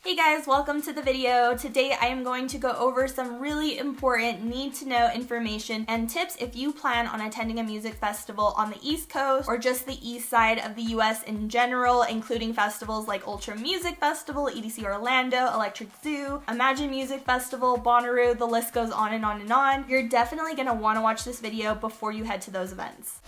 Hey guys, welcome to the video. Today I am going to go over some really important need-to-know information and tips if you plan on attending a music festival on the East Coast or just the east side of the US in general, including festivals like Ultra Music Festival, EDC Orlando, Electric Zoo, Imagine Music Festival, Bonnaroo, the list goes on and on and on. You're definitely going to want to watch this video before you head to those events.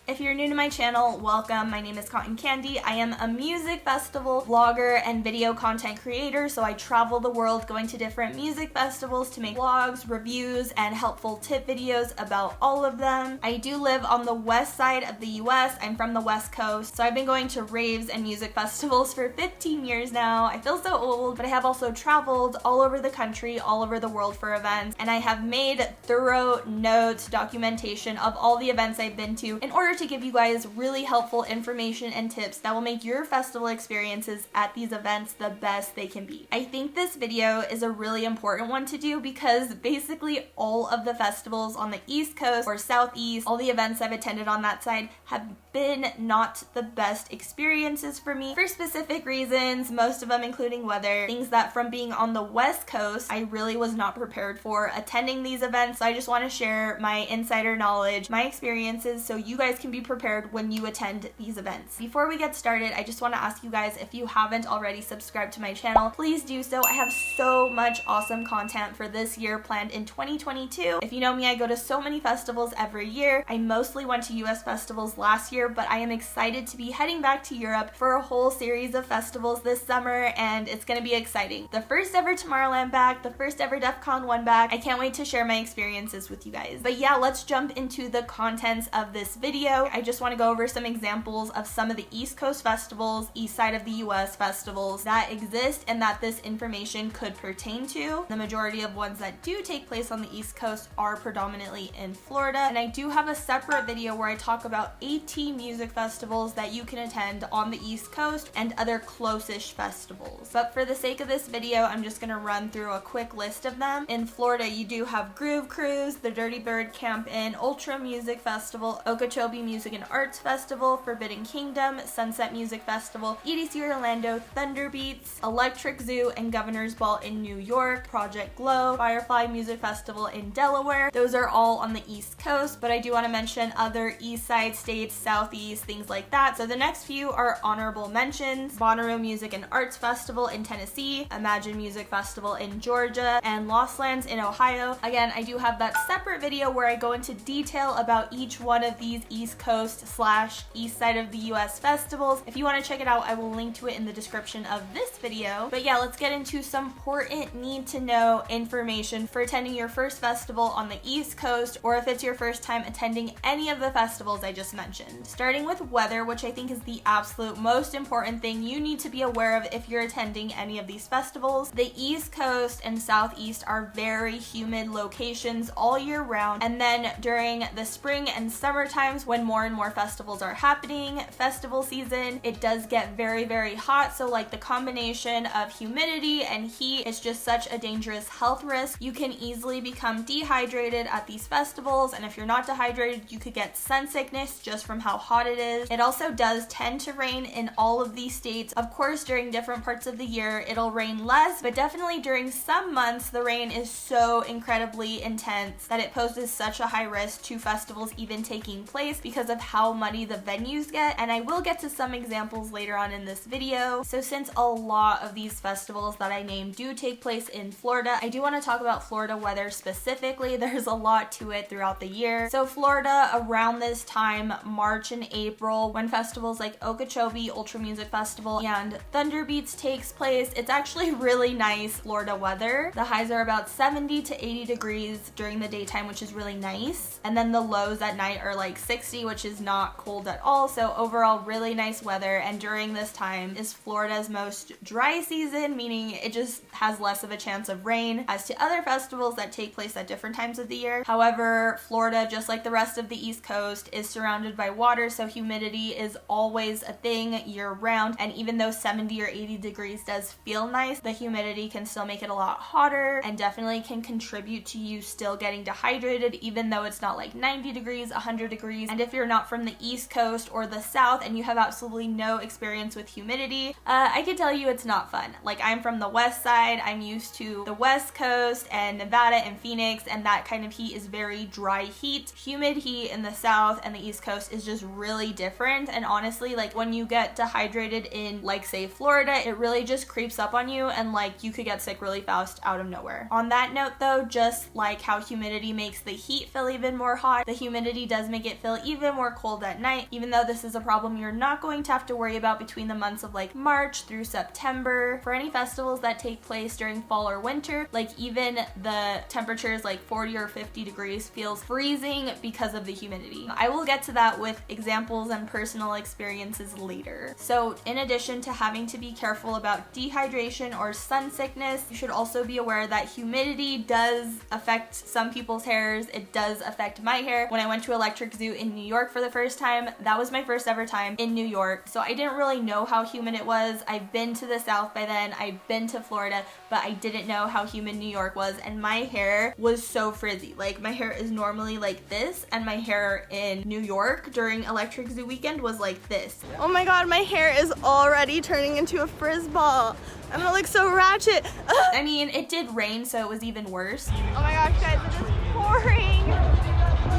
If you're new to my channel, welcome. My name is Kandi. I am a music festival vlogger and video content creator, so I travel the world going to different music festivals to make vlogs, reviews, and helpful tip videos about all of them. I do live on the west side of the US. I'm from the West Coast, so I've been going to raves and music festivals for 15 years now. I feel so old, but I have also traveled all over the country, all over the world for events, and I have made thorough notes, documentation of all the events I've been to in order to give you guys really helpful information and tips that will make your festival experiences at these events the best they can be. I think this video is a really important one to do because basically all of the festivals on the East Coast or Southeast, all the events I've attended on that side have been not the best experiences for me for specific reasons, most of them including weather, things that from being on the West Coast I really was not prepared for attending these events. So I just want to share my insider knowledge, my experiences, so you guys can be prepared when you attend these events. Before we get started, I just want to ask you guys, if you haven't already subscribed to my channel, please do so. I have so much awesome content for this year planned in 2022. If you know me, I go to so many festivals every year. I mostly went to US festivals last year, but I am excited to be heading back to Europe for a whole series of festivals this summer, and it's going to be exciting. The first ever Tomorrowland back, the first ever DEF CON 1 back. I can't wait to share my experiences with you guys. But yeah, let's jump into the contents of this video. I just want to go over some examples of some of the East Coast festivals, east side of the US festivals that exist and that this information could pertain to. The majority of ones that do take place on the East Coast are predominantly in Florida, and I do have a separate video where I talk about 18 music festivals that you can attend on the East Coast and other close-ish festivals. But for the sake of this video, I'm just going to run through a quick list of them. In Florida, you do have Groove Cruise, the Dirty Bird Camp Inn, Ultra Music Festival, Okeechobee Music and Arts Festival, Forbidden Kingdom, Sunset Music Festival, EDC Orlando, Thunder Beats, Electric Zoo and Governor's Ball in New York, Project Glow, Firefly Music Festival in Delaware. Those are all on the East Coast, but I do want to mention other East Side states, Southeast, things like that. So the next few are honorable mentions: Bonnaroo Music and Arts Festival in Tennessee, Imagine Music Festival in Georgia, and Lost Lands in Ohio. Again, I do have that separate video where I go into detail about each one of these East Coast / east side of the US festivals. If you want to check it out, I will link to it in the description of this video. But yeah, let's get into some important need to know information for attending your first festival on the East Coast, or if it's your first time attending any of the festivals I just mentioned. Starting with weather, which I think is the absolute most important thing you need to be aware of if you're attending any of these festivals. The East Coast and Southeast are very humid locations all year round, and then during the spring and summer times when more and more festivals are happening, festival season, it does get very, very hot. So like the combination of humidity and heat is just such a dangerous health risk. You can easily become dehydrated at these festivals, and if you're not dehydrated, you could get sun sickness just from how hot it is. It also does tend to rain in all of these states. Of course, during different parts of the year, it'll rain less, but definitely during some months, the rain is so incredibly intense that it poses such a high risk to festivals even taking place because of how muddy the venues get, and I will get to some examples later on in this video. So since a lot of these festivals that I named do take place in Florida, I do want to talk about Florida weather specifically. There's a lot to it throughout the year. So Florida, around this time, March and April, when festivals like Okeechobee Ultra Music Festival and Thunder Beats takes place, it's actually really nice Florida weather. The highs are about 70 to 80 degrees during the daytime, which is really nice, and then the lows at night are like 60, which is is not cold at all. So overall, really nice weather. And during this time is Florida's most dry season, meaning it just has less of a chance of rain as to other festivals that take place at different times of the year. However, Florida, just like the rest of the East Coast, is surrounded by water, so humidity is always a thing year round. And even though 70 or 80 degrees does feel nice, the humidity can still make it a lot hotter and definitely can contribute to you still getting dehydrated, even though it's not like 90 degrees, 100 degrees. And if you're not from the East Coast or the South and you have absolutely no experience with humidity, I can tell you it's not fun. Like, I'm from the West Side, I'm used to the West Coast and Nevada and Phoenix, and that kind of heat is very dry heat. Humid heat in the South and the East Coast is just really different, and honestly, like, when you get dehydrated in, like, say Florida, it really just creeps up on you and like you could get sick really fast out of nowhere. On that note though, just like how humidity makes the heat feel even more hot, the humidity does make it feel even more cold at night, even though this is a problem you're not going to have to worry about between the months of like March through September. For any festivals that take place during fall or winter, like even the temperatures like 40 or 50 degrees feels freezing because of the humidity. I will get to that with examples and personal experiences later. So in addition to having to be careful about dehydration or sun sickness, you should also be aware that humidity does affect some people's hairs. It does affect my hair. When I went to Electric Zoo in New York for the first time, that was my first ever time in New York, so I didn't really know how humid it was. I've been to the South by then, I've been to Florida, but I didn't know how humid New York was, and my hair was so frizzy. Like, my hair is normally like this, and my hair in New York during Electric Zoo weekend was like this. Oh my god, my hair is already turning into a frizz ball. I'm gonna look so ratchet. I mean, it did rain, so it was even worse. Oh my gosh, guys, it is pouring.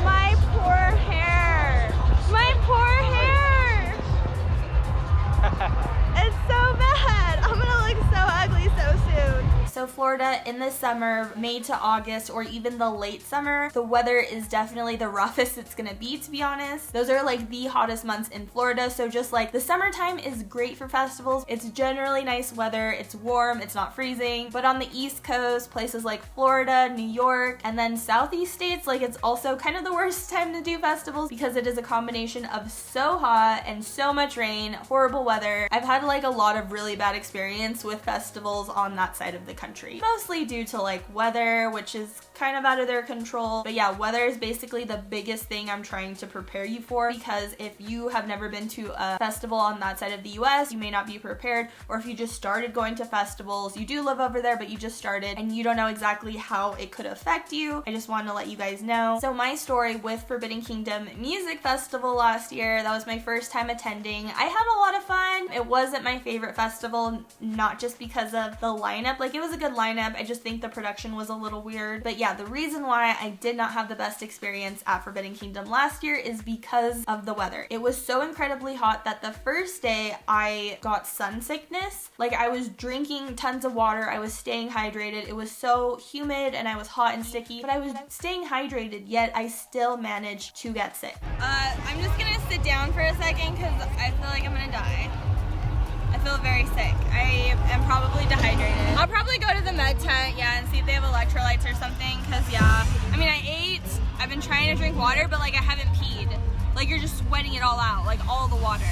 My poor hair. My poor hair. It's so bad. I'm gonna look so ugly so soon. So Florida in the summer, May to August, or even the late summer, the weather is definitely the roughest it's gonna be, to be honest. Those are like the hottest months in Florida, so just like the summertime is great for festivals. It's generally nice weather, it's warm, it's not freezing. But on the East Coast, places like Florida, New York, and then Southeast states, like it's also kind of the worst time to do festivals because it is a combination of so hot and so much rain, horrible weather. I've had like a lot of really bad experience with festivals on that side of the country, mostly due to like weather, which is kind of out of their control. But yeah, weather is basically the biggest thing I'm trying to prepare you for, because if you have never been to a festival on that side of the US, you may not be prepared, or if you just started going to festivals, you do live over there but you just started and you don't know exactly how it could affect you. I just wanted to let you guys know. So my story with Forbidden Kingdom Music Festival last year, that was my first time attending. I had a lot of fun. It wasn't my favorite festival, not just because of the lineup. Like, it was a good lineup, I just think the production was a little weird. But yeah, the reason why I did not have the best experience at Forbidden Kingdom last year is because of the weather. It was so incredibly hot that the first day I got sun sickness. Like, I was drinking tons of water, I was staying hydrated, it was so humid and I was hot and sticky, but I was staying hydrated, yet I still managed to get sick. I'm just gonna sit down for a second because I feel like I'm gonna die. I feel very sick. I am probably dehydrated. I'll probably go to the med tent, yeah, and see if they have electrolytes or something, because yeah. I mean, I ate, I've been trying to drink water, but like I haven't peed. Like, you're just sweating it all out, like all the water.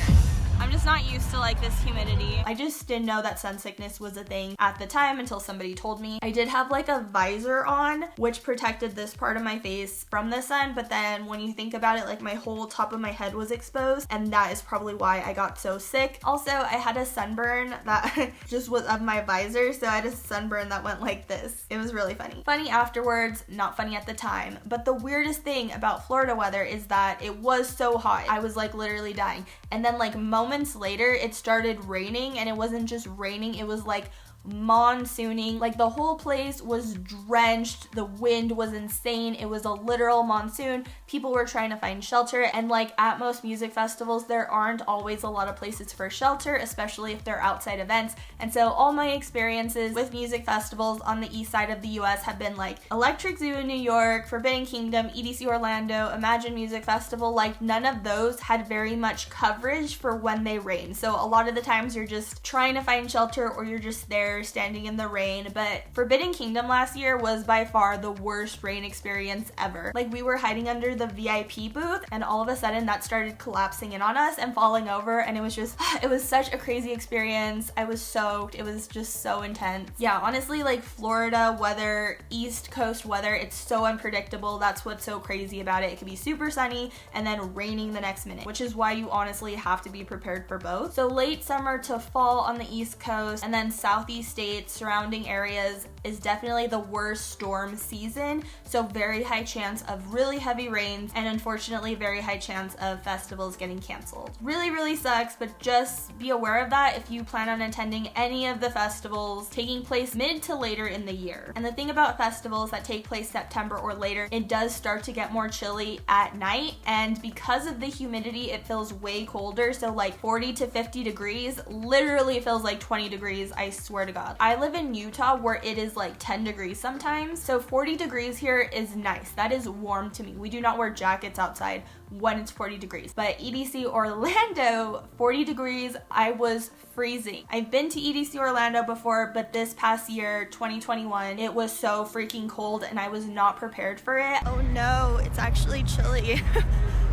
I'm just not used to like this humidity. I just didn't know that sun sickness was a thing at the time until somebody told me. I did have like a visor on, which protected this part of my face from the sun, but then when you think about it, like my whole top of my head was exposed, and that is probably why I got so sick. Also, I had a sunburn that just was of my visor, so I had a sunburn that went like this. It was really funny. Funny afterwards, not funny at the time. But the weirdest thing about Florida weather is that it was so hot. I was like literally dying. And then like moments later, it started raining, and it wasn't just raining, it was like monsooning. Like, the whole place was drenched, the wind was insane, it was a literal monsoon. People were trying to find shelter, and like at most music festivals, there aren't always a lot of places for shelter, especially if they're outside events. And so all my experiences with music festivals on the east side of the US have been like Electric Zoo in New York, Forbidden Kingdom, EDC Orlando, Imagine Music Festival. Like, none of those had very much coverage for when they rain. So a lot of the times you're just trying to find shelter, or you're just there weather, standing in the rain, but Forbidden Kingdom last year was by far the worst rain experience ever. Like, we were hiding under the VIP booth and all of a sudden that started collapsing in on us and falling over, and it was just, it was such a crazy experience. I was soaked. It was just so intense. Yeah, honestly, like Florida weather, East Coast weather, it's so unpredictable. That's what's so crazy about it. It can be super sunny and then raining the next minute, which is why you honestly have to be prepared for both. So late summer to fall on the East Coast and then Southeast states, surrounding areas, is definitely the worst storm season. So very high chance of really heavy rains, and unfortunately very high chance of festivals getting canceled. Really sucks, but just be aware of that if you plan on attending any of the festivals taking place mid to later in the year. And the thing about festivals that take place September or later, it does start to get more chilly at night, and because of the humidity, it feels way colder. So like 40 to 50 degrees literally feels like 20 degrees, I swear to God. I live in Utah where it is like 10 degrees sometimes, so 40 degrees here is nice. That is warm to me. We do not wear jackets outside when it's 40 degrees. But EDC Orlando, 40 degrees, I was freezing. I've been to EDC Orlando before, but this past year, 2021, it was so freaking cold and I was not prepared for it. Oh no, it's actually chilly.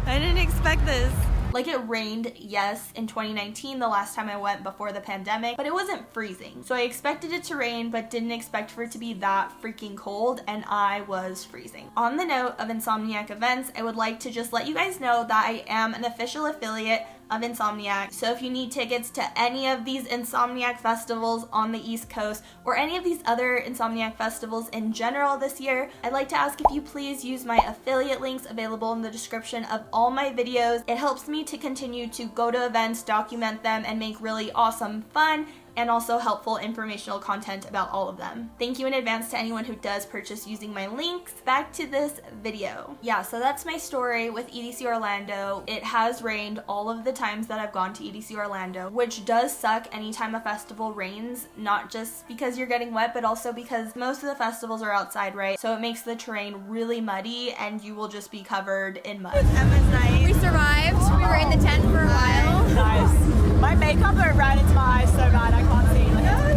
I didn't expect this. Like, it rained, yes, in 2019, the last time I went before the pandemic, but it wasn't freezing. So I expected it to rain, but didn't expect for it to be that freaking cold, and I was freezing. On the note of INSOMNIAC events, I would like to just let you guys know that I am an official affiliate of INSOMNIAC. So if you need tickets to any of these INSOMNIAC festivals on the East Coast, or any of these other INSOMNIAC festivals in general this year, I'd like to ask if you please use my affiliate links available in the description of all my videos. It helps me to continue to go to events, document them, and make really awesome, fun, and also helpful informational content about all of them. Thank you in advance to anyone who does purchase using my links. Back to this video. Yeah, so that's my story with EDC Orlando. It has rained all of the times that I've gone to EDC Orlando, which does suck anytime a festival rains, not just because you're getting wet, but also because most of the festivals are outside, right? So it makes the terrain really muddy and you will just be covered in mud. Emma's nice. We survived. We were in the tent for a while. Nice. My makeup went right into my eyes so bad I can't see.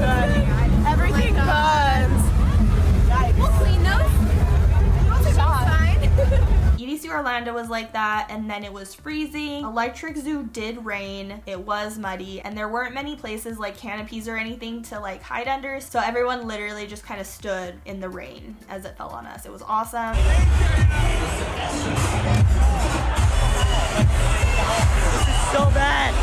Like, everything burns. Yikes. We'll clean those. It's fine. EDC Orlando was like that, and then it was freezing. Electric Zoo did rain. It was muddy, and there weren't many places like canopies or anything to like hide under, so everyone literally just kind of stood in the rain as it fell on us. It was awesome. This is so bad.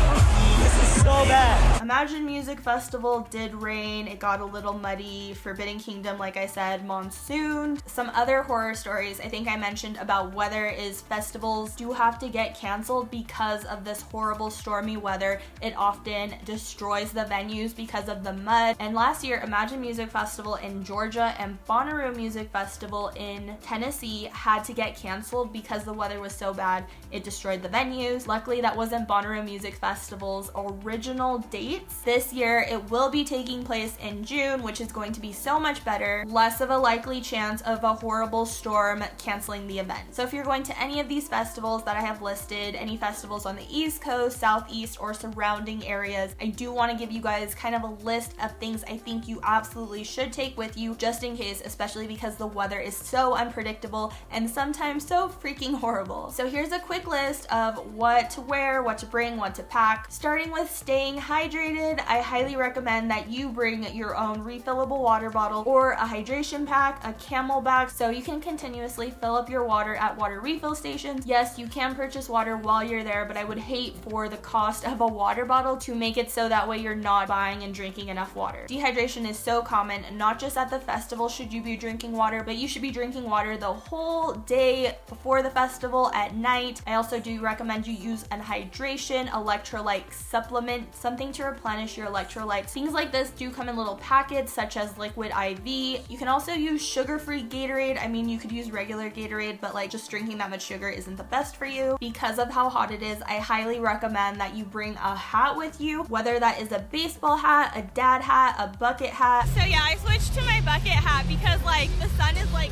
This is so bad. Imagine Music Festival did rain. It got a little muddy. Forbidden Kingdom, like I said, monsooned. Some other horror stories I think I mentioned about weather is festivals do have to get canceled because of this horrible stormy weather. It often destroys the venues because of the mud. And last year, Imagine Music Festival in Georgia and Bonnaroo Music Festival in Tennessee had to get canceled because the weather was so bad. It destroyed the venues. Luckily, that wasn't Bonnaroo Music Festival's original dates. This year, it will be taking place in June, which is going to be so much better. Less of a likely chance of a horrible storm canceling the event. So if you're going to any of these festivals that I have listed, any festivals on the East Coast, Southeast, or surrounding areas, I do want to give you guys kind of a list of things I think you absolutely should take with you just in case, especially because the weather is so unpredictable and sometimes so freaking horrible. So here's a quick list of what to wear, what to bring, what to pack. Starting with staying hydrated, I highly recommend that you bring your own refillable water bottle or a hydration pack, a camel bag, so you can continuously fill up your water at water refill stations. Yes, you can purchase water while you're there, but I would hate for the cost of a water bottle to make it so that way you're not buying and drinking enough water. Dehydration is so common, not just at the festival should you be drinking water, but you should be drinking water the whole day before the festival, at night. I also do recommend you use an hydration electrolyte supplement, something to replenish your electrolytes. Things like this do come in little packets such as liquid IV. You can also use sugar-free Gatorade. I mean, you could use regular Gatorade, but like just drinking that much sugar isn't the best for you. Because of how hot it is, I highly recommend that you bring a hat with you, whether that is a baseball hat, a dad hat, a bucket hat. So yeah, I switched to my bucket hat because like the sun is like,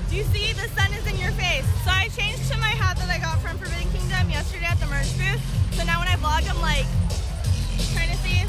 do you see the sun is in your face? So I changed to my hat that I got from Forbidden Kingdom yesterday at the merch booth. So now when I vlog, I'm like, trying to see,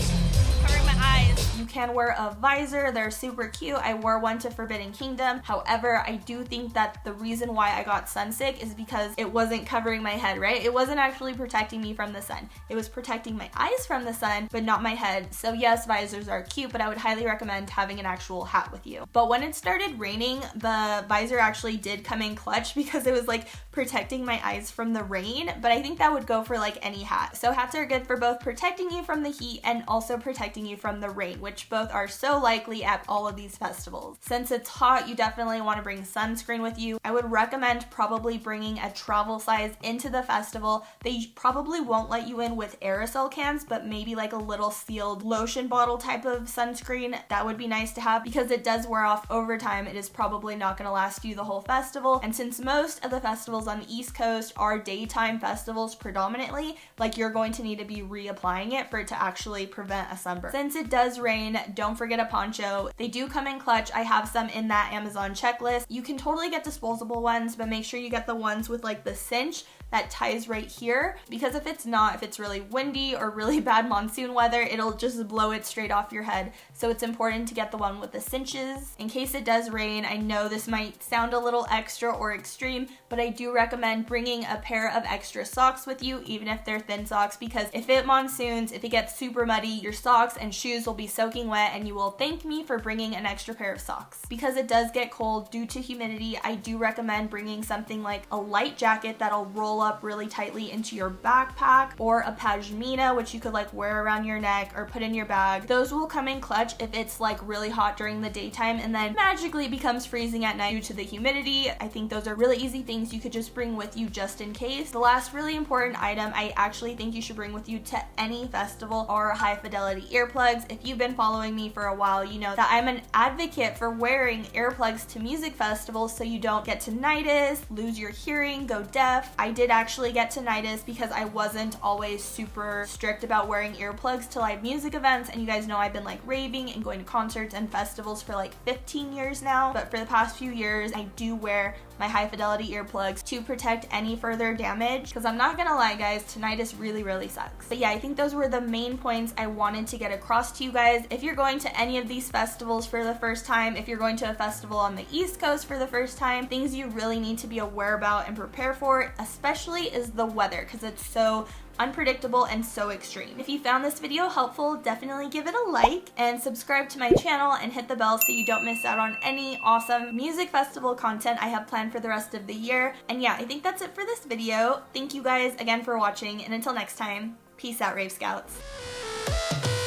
covering my eyes. You can wear a visor, they're super cute. I wore one to Forbidden Kingdom. However, I do think that the reason why I got sunsick is because it wasn't covering my head, right? It wasn't actually protecting me from the sun. It was protecting my eyes from the sun, but not my head. So yes, visors are cute, but I would highly recommend having an actual hat with you. But when it started raining, the visor actually did come in clutch because it was like protecting my eyes from the rain, but I think that would go for like any hat. So hats are good for both protecting you from the heat and also protecting you from the rain, which both are so likely at all of these festivals. Since it's hot, you definitely want to bring sunscreen with you. I would recommend probably bringing a travel size into the festival. They probably won't let you in with aerosol cans, but maybe like a little sealed lotion bottle type of sunscreen. That would be nice to have because it does wear off over time. It is probably not going to last you the whole festival. And since most of the festivals on the East Coast are daytime festivals predominantly, like you're going to need to be reapplying it for it to actually prevent a sunburn. Since it does rain, don't forget a poncho. They do come in clutch. I have some in that Amazon checklist. You can totally get disposable ones, but make sure you get the ones with like the cinch that ties right here, because if it's really windy or really bad monsoon weather, it'll just blow it straight off your head. So it's important to get the one with the cinches in case it does rain. I know this might sound a little extra or extreme, but I do recommend bringing a pair of extra socks with you, even if they're thin socks, because if it monsoons, if it gets super muddy, your socks and shoes will be soaking wet and you will thank me for bringing an extra pair of socks. Because it does get cold due to humidity, I do recommend bringing something like a light jacket that'll roll up really tightly into your backpack, or a pashmina, which you could like wear around your neck or put in your bag. Those will come in clutch if it's like really hot during the daytime and then magically becomes freezing at night due to the humidity. I think those are really easy things you could just bring with you just in case. The last really important item I actually think you should bring with you to any festival are high fidelity earplugs. If you've been following me for a while, you know that I'm an advocate for wearing earplugs to music festivals so you don't get tinnitus, lose your hearing, go deaf. I did actually get tinnitus because I wasn't always super strict about wearing earplugs to live music events, and you guys know I've been like raving and going to concerts and festivals for like 15 years now, but for the past few years I do wear my high fidelity earplugs to protect any further damage, because I'm not gonna lie guys, tinnitus really sucks. But yeah, I think those were the main points I wanted to get across to you guys. If you're going to any of these festivals for the first time, if you're going to a festival on the East Coast for the first time, things you really need to be aware about and prepare for, especially is the weather, because it's so unpredictable and so extreme. If you found this video helpful, definitely give it a like and subscribe to my channel and hit the bell so you don't miss out on any awesome music festival content I have planned for the rest of the year. And yeah, I think that's it for this video. Thank you guys again for watching, and until next time, peace out, Rave Scouts.